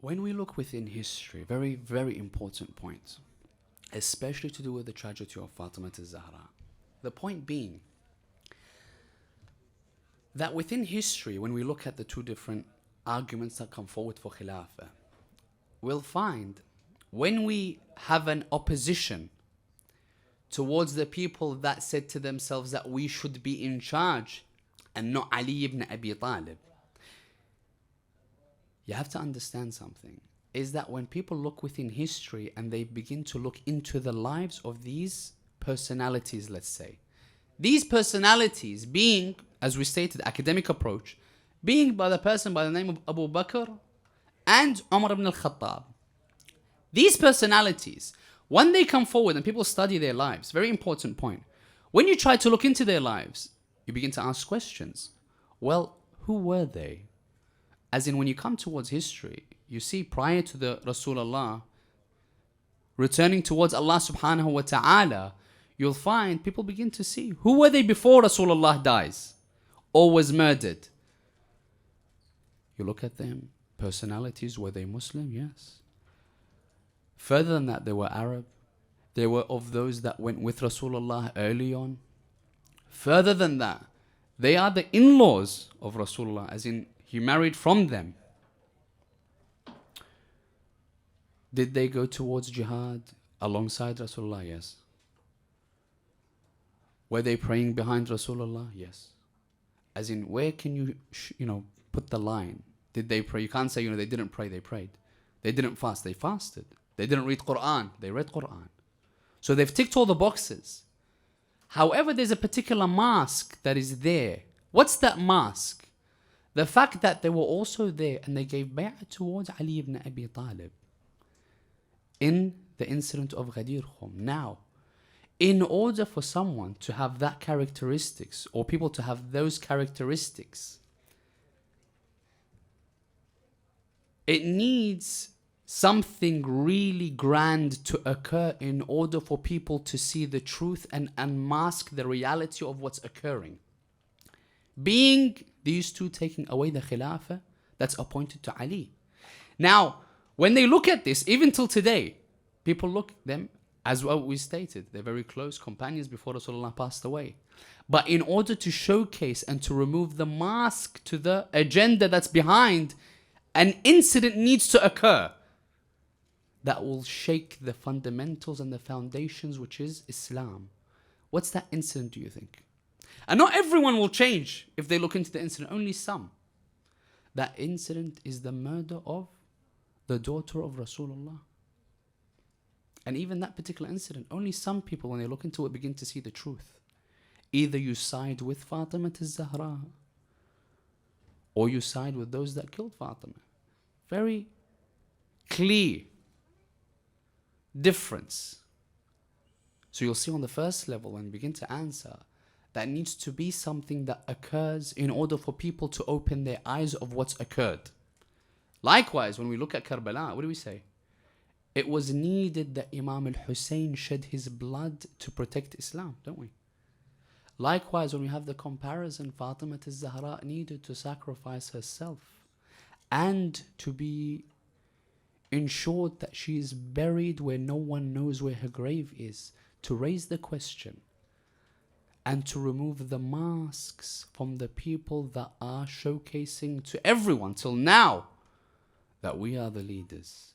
When we look within history, very, very important point, especially to do with the tragedy of Fatima al-Zahra. The point being that within history, when we look at the two different arguments that come forward for Khilafah, we'll find when we have an opposition towards the people that said to themselves that we should be in charge and not Ali ibn Abi Talib, you have to understand something, is that when people look within history and they begin to look into the lives of these personalities, let's say, these personalities being, as we stated, academic approach, being by the person by the name of Abu Bakr and Umar ibn al-Khattab. These personalities, when they come forward and people study their lives, very important point, when you try to look into their lives, you begin to ask questions. Well, who were they? As in, when you come towards history, you see prior to the Rasulullah returning towards Allah subhanahu wa ta'ala, you'll find people begin to see who were they before Rasulullah dies or was murdered. You look at them, personalities, were they Muslim? Yes. Further than that, they were Arab. They were of those that went with Rasulullah early on. Further than that, they are the in-laws of Rasulullah, as in he married from them. Did they go towards jihad alongside Rasulullah? Yes. Were they praying behind Rasulullah? Yes. As in, where can you, put the line? Did they pray? You can't say, they didn't pray, they prayed. They didn't fast, they fasted. They didn't read Quran, they read Quran. So they've ticked all the boxes. However, there's a particular mask that is there. What's that mask? The fact that they were also there and they gave bay'ah towards Ali ibn Abi Talib in the incident of Ghadir Khum. Now, in order for someone to have that characteristics, or people to have those characteristics, it needs something really grand to occur in order for people to see the truth and unmask the reality of what's occurring. Being these two taking away the Khilafah that's appointed to Ali. Now, when they look at this, even till today, people look at them as what we stated. They're very close companions before Rasulullah passed away. But in order to showcase and to remove the mask to the agenda that's behind, an incident needs to occur that will shake the fundamentals and the foundations, which is Islam. What's that incident, do you think? And not everyone will change if they look into the incident, only some. That incident is the murder of the daughter of Rasulullah. And even that particular incident, only some people, when they look into it, begin to see the truth. Either you side with Fatima al-Zahra, or you side with those that killed Fatima. Very clear difference. So you'll see on the first level, when you begin to answer, that needs to be something that occurs in order for people to open their eyes of what's occurred. Likewise, when we look at Karbala, what do we say? It was needed that Imam al-Hussein shed his blood to protect Islam, don't we? Likewise, when we have the comparison, Fatima al-Zahra needed to sacrifice herself and to be ensured that she is buried where no one knows where her grave is, to raise the question and to remove the masks from the people that are showcasing to everyone till now that we are the leaders.